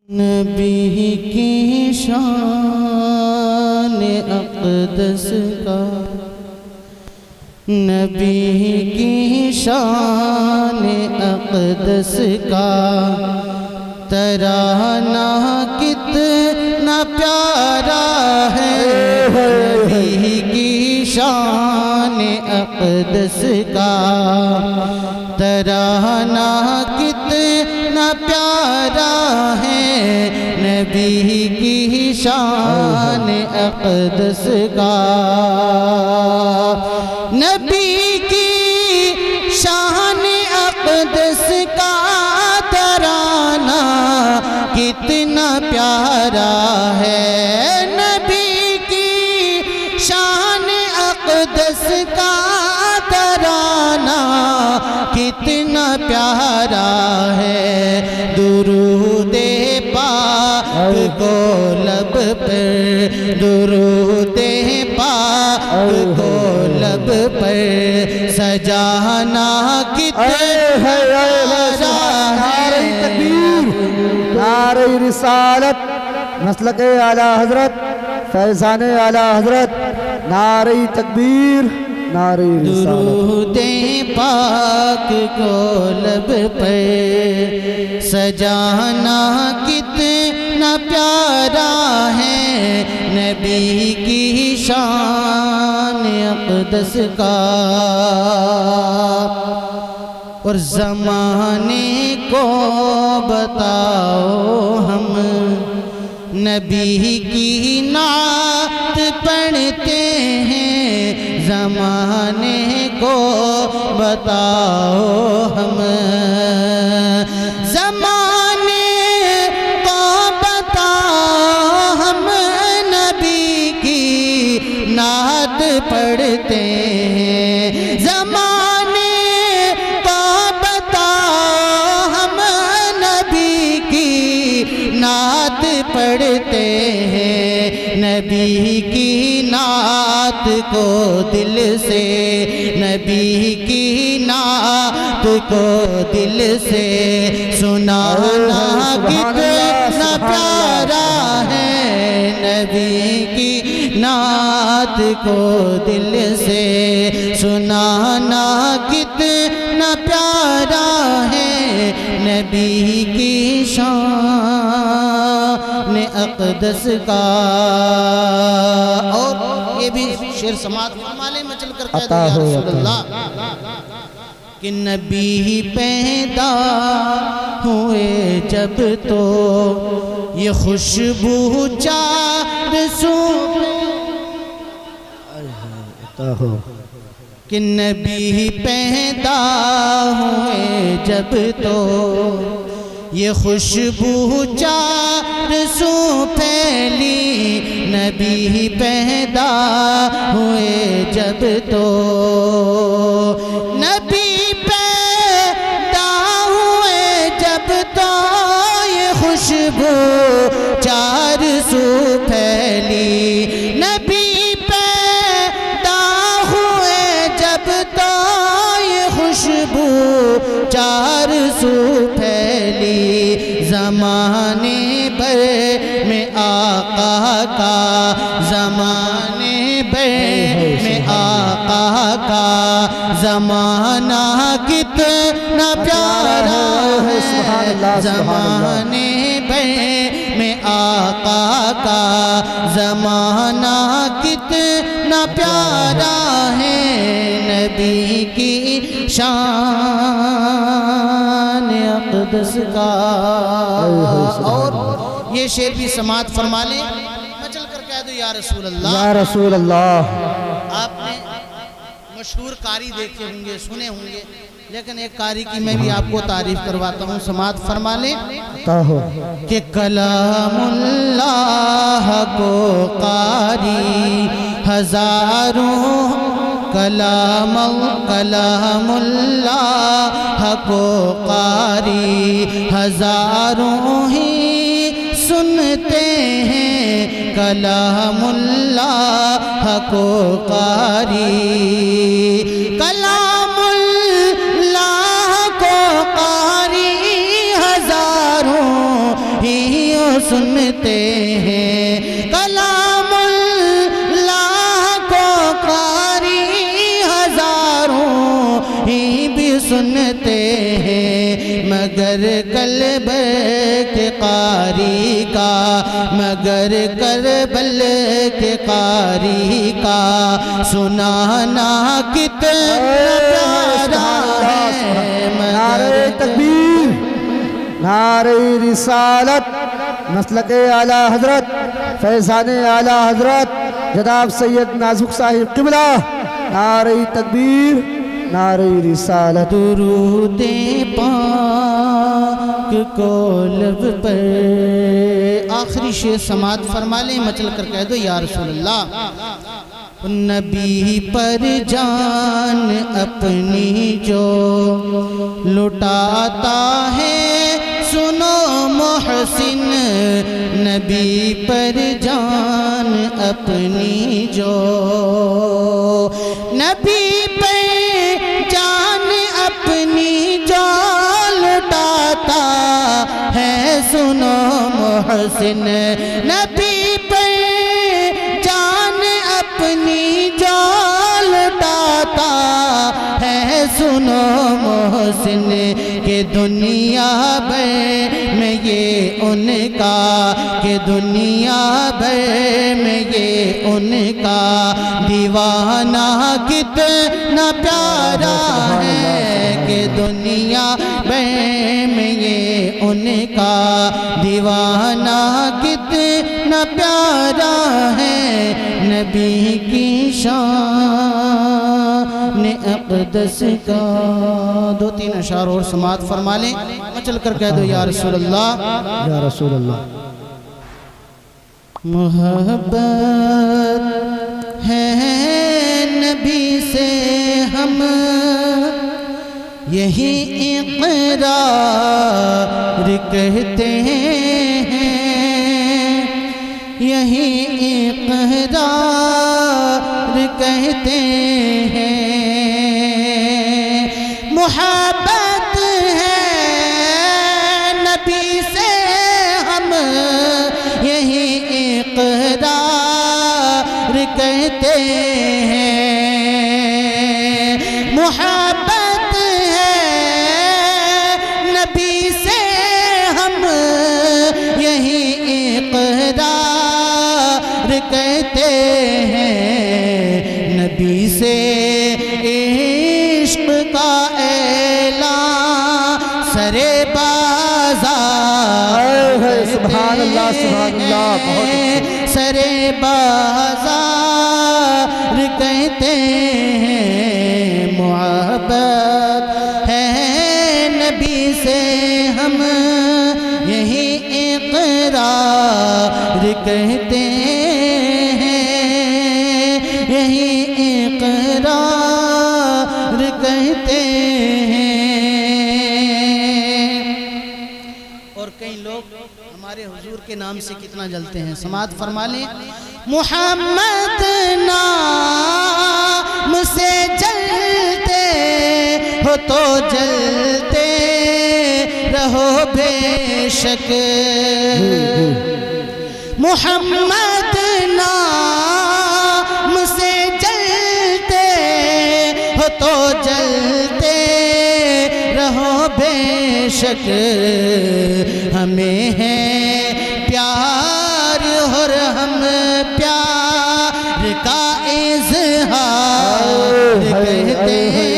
نبی کی شان اقدس کا، نبی کی شان اقدس کا ترانہ کتنا پیارا ہے۔ نبی کی شان اقدس کا ترانہ کتنا پیارا ہے۔ نبی کی شان اقدس کا، نبی کی شان اقدس کا ترانہ کتنا پیارا ہے۔ نبی کی شان اقدس کا ترانہ کتنا پیارا ہے۔ درود پاک کو لب پر، درود پاک کو لب پر سجانا کتنا نعرہ تکبیر، نعرہ رسالت، مسلک اعلیٰ حضرت، فیضان اعلیٰ حضرت، نعرہ تکبیر، نعرہ رسالت۔ درود پاک کو لب پر سجانا کتنا پیارا ہے۔ نبی کی شان اقدس کا، اور زمانے کو بتاؤ ہم نبی کی نعت پڑھتے ہیں۔ زمانے کو بتاؤ ہم، زمانے کو بتاؤ ہم نبی کی نعت پڑھتے ہیں۔ زمانے کو بتاؤ ہم نبی کی نعت پڑھتے ہیں۔ نبی کی نعت کو دل سے، نبی کی نعت کو دل سے سنانا کتنا پیارا ہے۔ نبی کی نعت کو دل سے سنانا کتنا پیارا ہے۔ نبی کی شان اقدس کا، اور یہ بھی شعر سماعت فرمالے میں چل کر کہہ دو یا رسول اللہ کہ نبی پیدا ہوئے جب تو یہ خوشبو چار سو، کہ نبی پیدا ہوئے جب تو یہ خوشبو چار سو پھیلی۔ نبی پیدا ہوئے جب تو، نبی پیدا ہوئے جب تو یہ خوشبو چار سو پھیلی۔ نبی پیدا ہوئے جب تو یہ خوشبو چار سو پھیلی۔ زمانے بھر میں آقا کا، زمانے بھر میں آقا کا زمانہ کتنا پیارا ہے۔ زمانے بھر میں آقا کا زمانہ کتنا پیارا ہے۔ نبی کی شان اقدس کا، اور یہ شعر بھی سماعت فرما لیں، میں چل کر کہہ دو یا رسول اللہ۔ یا رسول اللہ۔ آپ نے مشہور قاری دیکھے ہوں گے، سنے ہوں گے، لیکن ایک قاری کی میں بھی آپ کو تعریف کرواتا ہوں، سماعت فرما لیں کہ کلام اللہ کو قاری ہزاروں، کلام اللہ کو قاری ہزاروں ہی سنتے ہیں۔ کلام اللہ کو قاری، کلام اللہ کو قاری ہزاروں سنتے ہیں، کلام اللہ کو قاری ہزاروں ہی بھی سنتے ہیں، مگر کربل کے قاری کا، مگر کربل کے قاری کا سنانا کتنا پیارا ہے، نعرہ تکبیر، نعرہ رسالت، مسلک اعلیٰ حضرت فیضان اعلیٰ حضرت جناب سید نازک صاحب قبلہ، نعرہ تکبیر، نعرہ رسالت۔ درود پاک کو لب پر، آخری شعر سماعت فرما لیں، مچل کر کہہ دو یا رسول اللہ۔ نبی پر جان اپنی جو لٹاتا ہے سنو محسن، نبی پر جان اپنی جو، نبی پر جان اپنی جو لٹاتا ہے سنو محسن، نبی پر جان اپنی جو لٹاتا ہے سنو محسن، کہ دنیا بھر میں یہ ان کا، کہ دنیا بھر میں یہ ان کا دیوانہ کتنا پیارا ہے، کہ دنیا بھر میں یہ ان کا دیوانہ کتنا پیارا ہے، نبی کی شان اقدس کا۔ دو تین اشعار اور سماعت فرما لیں، چل کر کہہ دو یا رسول اللہ، یا رسول اللہ۔ محبت ہے نبی سے ہم یہی اقرار کہتے ہیں، یہی اقرار کہتے ہیں، محبت ہے نبی سے ہم یہی اقرار کہتے ہیں، محبت ہے نبی سے ہم یہی اقرار کہتے ہیں، نبی سے عشق کا اعلان سرے بازار، سبحان اللہ، سبحان اللہ، بہت سرے بازار کہتے ہیں، محبت ہے نبی سے ہم یہی اقرار کہتے ہیں، یہی اقرار کہتے ہیں۔ اور کئی لوگ ہمارے حضور کے نام سے کتنا جلتے ہیں، سماعت فرما لیں، محمد نام سے جلتے ہو تو جلتے رہو بے شک، محمد نام سے جلتے ہو تو جلتے رہو بے شک، ہمیں ہے پیار اور ہم پیار کا اظہار کہتے ہیں،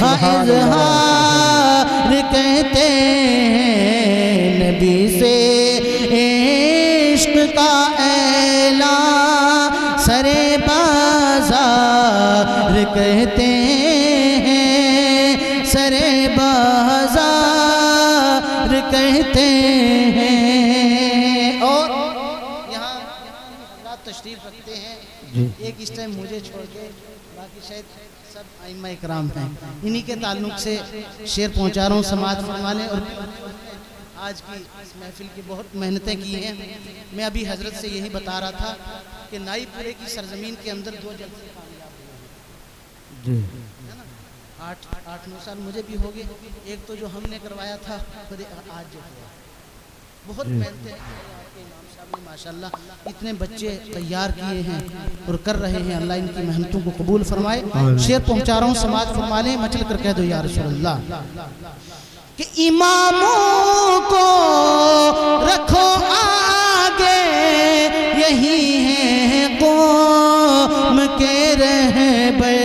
اظہار کہتے ہیں، نبی سے عشق کا اعلان سرے بازار کہتے ہیں، سرے بازار کہتے ہیں۔ اور یہاں حضرات تشریف رکھتے ہیں، ایک اس ٹائم مجھے چھوڑ کے باقی شاید سب ائمہ اکرام ہیں، انہی کے تعلق سے شعر پہنچا رہا ہوں، سماعت فرما لیں۔ اور آج کی اس محفل کی بہت محنتیں کی ہیں، میں ابھی حضرت سے یہی بتا رہا تھا کہ نائی پورے کی سرزمین کے اندر 2 جلسے کامیاب ہوئے ہیں، 8-9 سال مجھے بھی ہو گئے، ایک تو جو ہم نے کروایا تھا، آج جو ہوا بہت محنتیں ہیں آپ کے امام صاحب نے ماشاءاللہ اتنے بچے تیار کیے ہیں اور کر رہے ہیں. اللہ ان کی محنتوں کو قبول فرمائے. شعر پہنچا رہا ہوں, سماعت فرما لیں, مچل کر کہہ دو یا رسول اللہ کہ اماموں کو رکھو آگے, یہی ہیں قوم کے رہبر.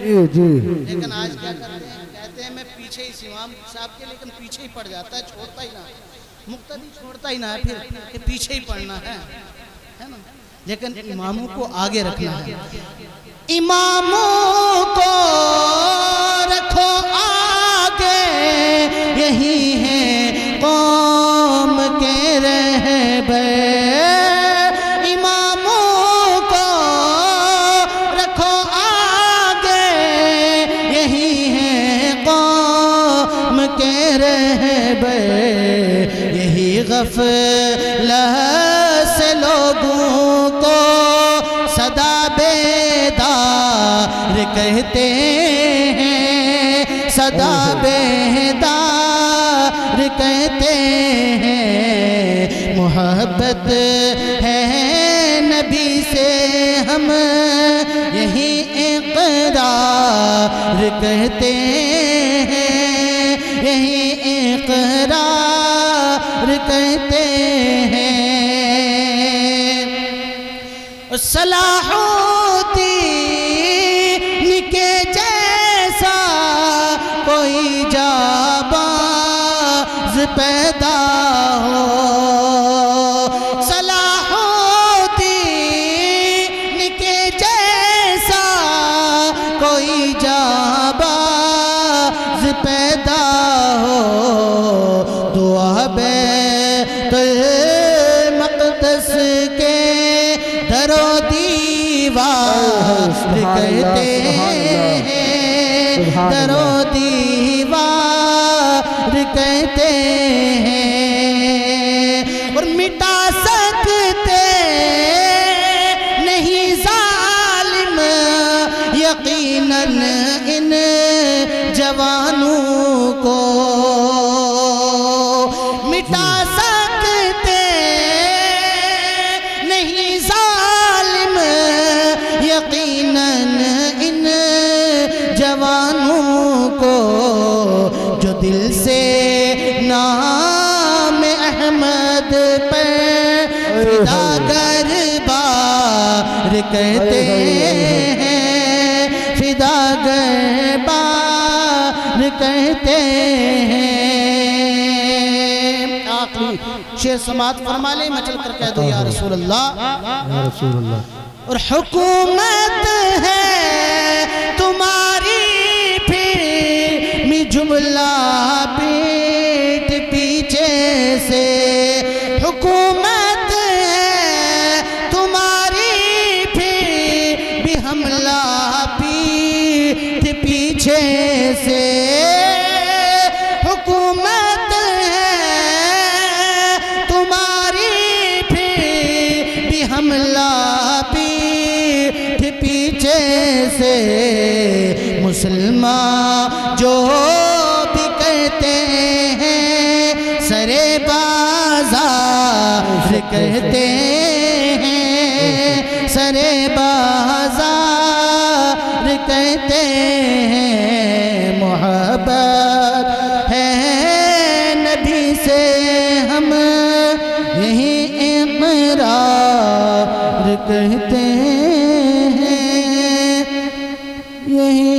لیکن آج کیا کرتے ہیں, کہتے ہیں میں پیچھے ہی امام صاحب کے, لیکن پیچھے ہی پڑ جاتا ہے, چھوڑتا ہی نہ, مقتدی چھوڑتا ہی نہ ہے, پھر کہ پیچھے ہی پڑھنا ہے نا. لیکن اماموں کو آگے رکھنا ہے. اماموں کو رکھو آگے, یہی ہیں قوم کے رہبر. اماموں کو رکھو آگے, یہی ہیں قوم کے رہبر. یہی غفلت سے لوگوں کو صدا بیدار کہتے ہیں, صدا بیدار کہتے ہیں. محبت ہے نبی سے ہم یہی اقرار کہتے ہیں, یہی اقرار کہتے ہیں. صلاح الدین کے جیسا کوئی جانباز پیدا ہو. صلاح الدین کے جیسا کوئی جانباز پیدا ہو. دعا بیت المقدس کے در و دیوار کہتے ہیں, در و دیوار کہتے ہیں. اور مٹا سکتے نہیں ظالم یقیناً ان جوانوں کو. مٹا سکتے نہیں ظالم یقیناً ان جوانوں کو, جو دل سے نام احمد پر فدا گربار کہتے ہیں, فدا گربار کہتے ہیں. آخری شعر سماعت فرما لیں, مچل کر کہہ دو یا رسول اللہ. اور حکومت ہے تمہاری پھر بھی جملہ پیٹ پیچھے سے. حکومت ہے تمہاری پھر بھی حملہ پیٹ پیچھے سے. حکومت ہے تمہاری پھر بھی حملہ پیٹ پیچھے سے. مسلمان جو بھی کہتے ہیں سرے بازار کہتے ہیں, سرے بازار کہتے ہیں. محبت ہے نبی سے ہم یہی اقرار کہتے ہیں, یہی